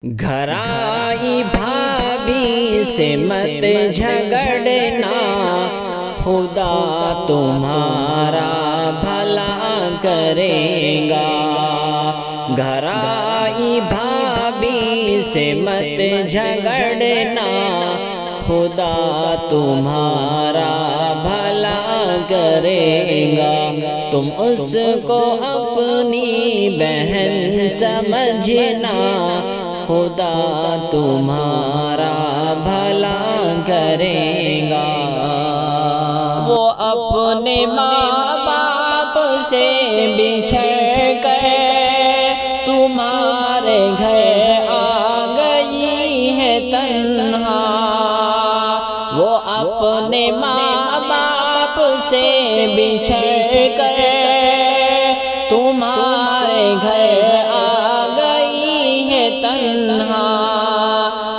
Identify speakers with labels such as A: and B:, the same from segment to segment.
A: گھر آئی بھابھی سے مت جھگڑنا، خدا تمہارا بھلا کرے گا۔ گھر آئی بھابھی سے مت جھگڑنا، خدا تمہارا بھلا کرے گا۔ تم اس کو اپنی بہن سمجھنا، خدا تمہارا بھلا کرے گا۔ وہ اپنے ماں باپ سے بچھڑ کر تمہارے گھر آ گئی ہے تنہا۔ وہ اپنے ماں باپ سے بچھڑ کر تمہارے گھر آ گئی ہے تنہا۔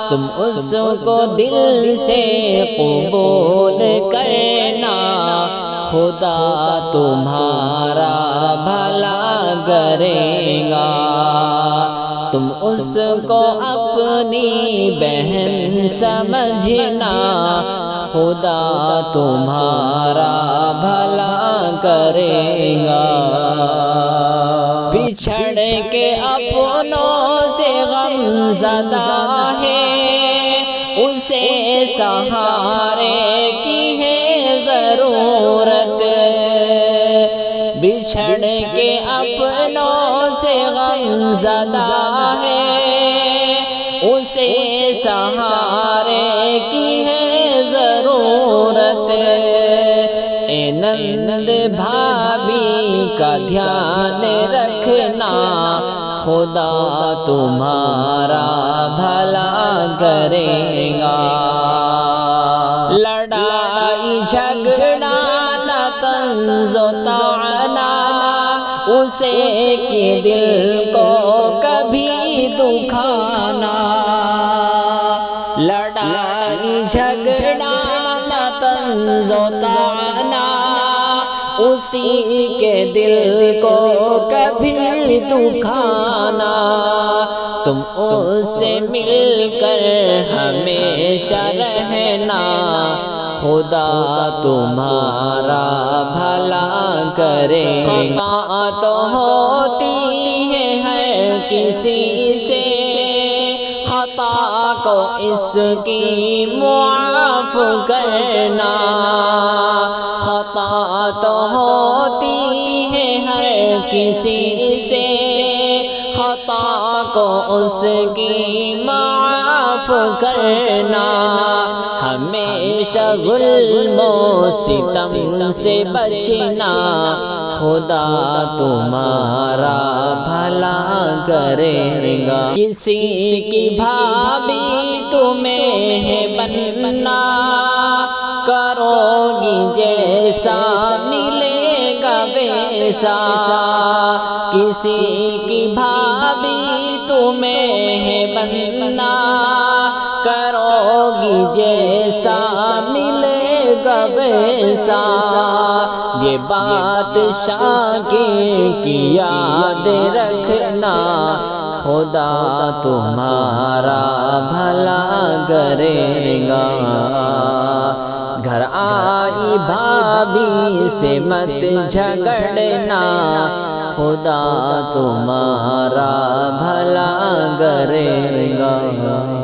A: تم اس کو دل سے قبول کرنا، خدا تمہارا بھلا کرے گا۔ تم اس کو اپنی بہن سمجھنا، خدا تمہارا بھلا کرے گا۔ بچھڑ کے اپنوں سے غم زدہ ہے، اسے سہارے کی ہے ضرورت۔ بچھڑ کے اپنوں سے غم زدہ ہے، اسے سہارے کی ہے ضرورت۔ اے نند بھابھی کا دھیان رکھنا، خدا تمہارا بھلا کرے گا۔ لڑائی جھگڑا نہ طنز و طعنہ، اسے کے دل کو کبھی دکھانا۔ لڑائی جھگڑا نہ طنز و طعنہ، اسی کے دل کو کبھی دکھانا۔ تم اس سے مل کر ہمیشہ رہنا، خدا تمہارا بھلا کرے گا۔ تو ہوتی ہے ہر کسی سے، خطا کو اس کی معاف کرنا۔ خطا تو ہوتی ہے ہر کسی سے، خطا کو اس کی معاف کرنا۔ ہمیشہ ظلم و ستم سے بچنا، خدا تمہارا بھلا کرے گا۔ کسی کی بھابھی تمہیں ہے بننا، کرو گی جیسا ملے گا ویسا۔ کسی کی بھابھی تمہیں ہے بننا، کرو گی جیسا ملے گا ویسا۔ یہ بات شاکر کی یاد رکھنا، خدا تمہارا بھلا کرے گا۔ گھر آئی بھابھی سے مت جھگڑنا، خدا تمہارا بھلا کرے گا۔